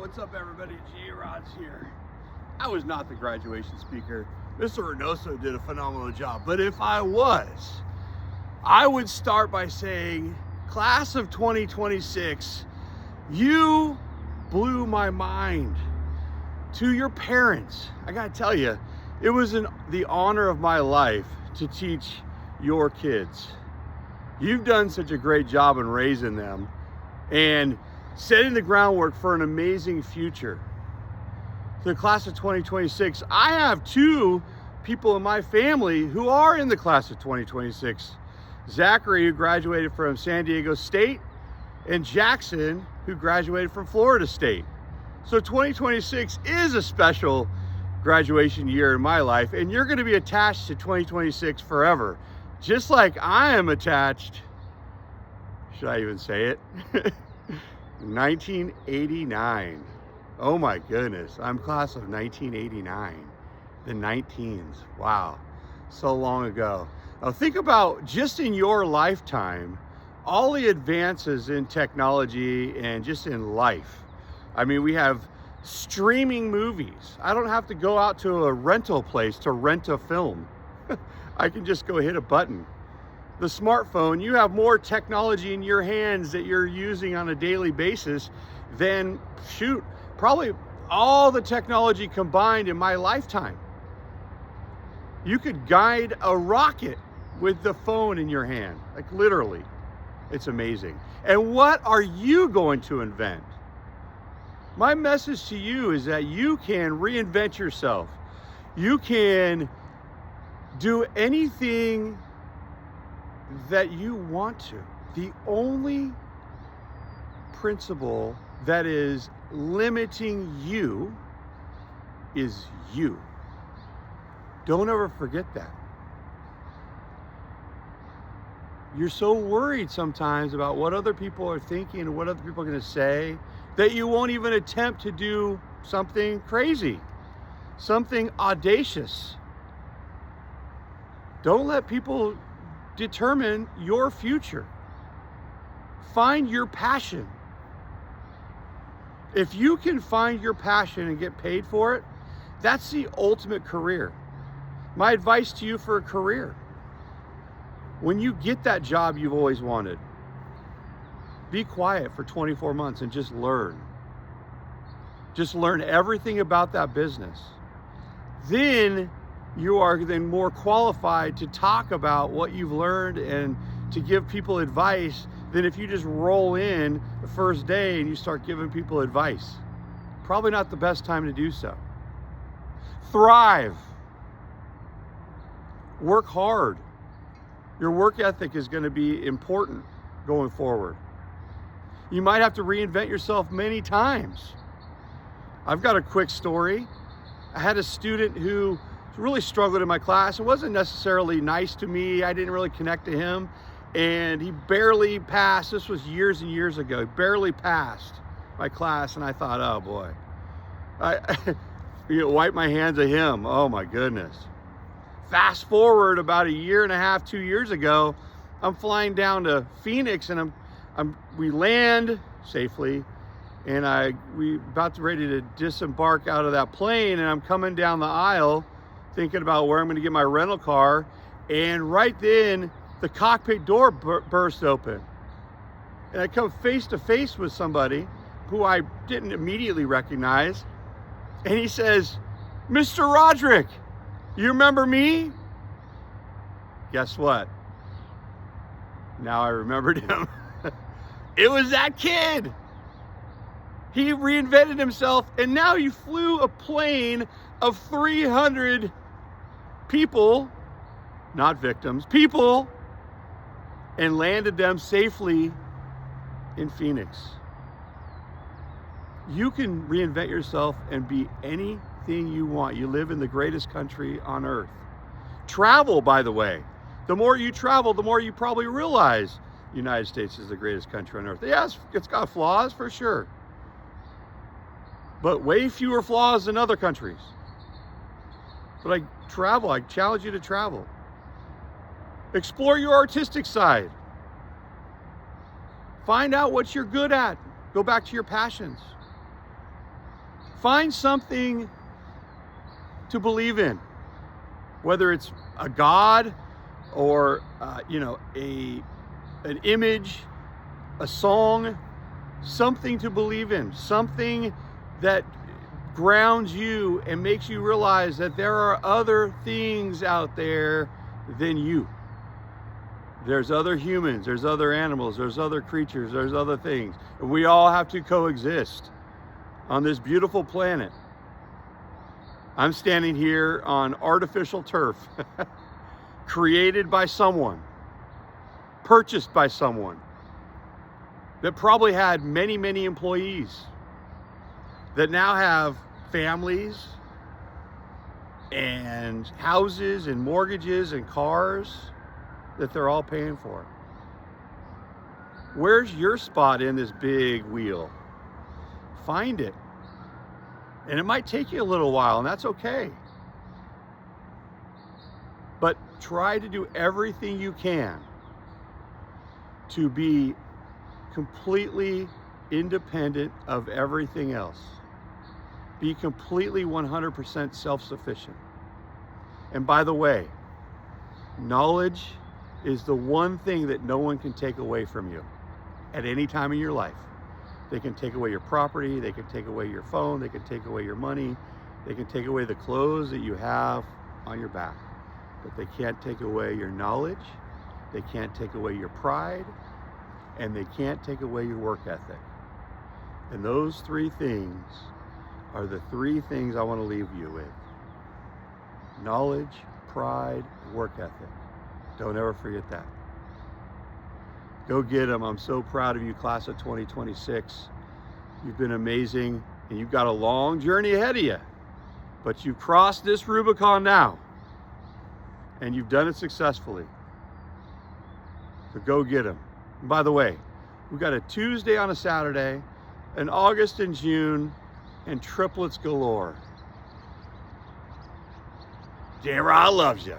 What's up, everybody? G-Rod's here. I was not the graduation speaker. Mr. Reynoso did a phenomenal job, but if I was, I would start by saying, class of 2026, you blew my mind. To your parents, I gotta tell you, it was the honor of my life to teach your kids. You've done such a great job in raising them and setting the groundwork for an amazing future. To the class of 2026, I have two people in my family who are in the class of 2026. Zachary, who graduated from San Diego State, and Jackson, who graduated from Florida State. So 2026 is a special graduation year in my life, and you're going to be attached to 2026 forever. Just like I am attached, should I even say it? 1989. Oh my goodness, I'm class of 1989. The 19s, wow, so long ago. Now think about, just in your lifetime, all the advances in technology and just in life. I mean, we have streaming movies. I don't have to go out to a rental place to rent a film. I can just go hit a button. The smartphone, you have more technology in your hands that you're using on a daily basis than, shoot, probably all the technology combined in my lifetime. You could guide a rocket with the phone in your hand, like literally. It's amazing. And what are you going to invent? My message to you is that you can reinvent yourself. You can do anything that you want to. The only principle that is limiting you is you. Don't ever forget that. You're so worried sometimes about what other people are thinking and what other people are going to say that you won't even attempt to do something crazy, something audacious. Don't let people determine your future. Find your passion. If you can find your passion and get paid for it, that's the ultimate career. My advice to you for a career: when you get that job you've always wanted, be quiet for 24 months and just learn. Just learn everything about that business. Then you are then more qualified to talk about what you've learned and to give people advice than if you just roll in the first day and you start giving people advice. Probably not the best time to do so. Thrive. Work hard. Your work ethic is going to be important going forward. You might have to reinvent yourself many times. I've got a quick story. I had a student who really struggled in my class. It wasn't necessarily nice to me. I didn't really connect to him. And he barely passed. This was years and years ago. He barely passed my class. And I thought, oh boy. I wipe my hands at him. Oh my goodness. Fast forward about a year and a half, 2 years ago, I'm flying down to Phoenix, and we land safely, and we about ready to disembark out of that plane, and I'm coming down the aisle thinking about where I'm going to get my rental car, and right then the cockpit door burst open, and I come face to face with somebody who I didn't immediately recognize, and he says, "Mr. Rodrick, you remember me?" Guess what? Now I remembered him. It was that kid. He reinvented himself, and now he flew a plane of 300 people, not victims, people, and landed them safely in Phoenix. You can reinvent yourself and be anything you want. You live in the greatest country on earth. Travel, by the way. The more you travel, the more you probably realize the United States is the greatest country on earth. Yes, it's got flaws for sure, but way fewer flaws than other countries. But I challenge you to travel. Explore your artistic side. Find out what you're good at. Go back to your passions. Find something to believe in, whether it's a God or an image, a song, something to believe in, something that grounds you and makes you realize that there are other things out there than you. There's other humans, there's other animals, there's other creatures, there's other things. And we all have to coexist on this beautiful planet. I'm standing here on artificial turf, created by someone, purchased by someone that probably had many, many employees that now have families and houses and mortgages and cars that they're all paying for. Where's your spot in this big wheel? Find it. And it might take you a little while, and that's okay. But try to do everything you can to be completely independent of everything else. Be completely 100% self-sufficient. And by the way, knowledge is the one thing that no one can take away from you at any time in your life. They can take away your property, they can take away your phone, they can take away your money, they can take away the clothes that you have on your back. But they can't take away your knowledge, they can't take away your pride, and they can't take away your work ethic. And those three things are the three things I want to leave you with. Knowledge, pride, and work ethic. Don't ever forget that. Go get them. I'm so proud of you, class of 2026. You've been amazing, and you've got a long journey ahead of you. But you've crossed this Rubicon now, and you've done it successfully. So go get them. And by the way, we've got a Tuesday on a Saturday, an August and June, and triplets galore. J-Rod loves you.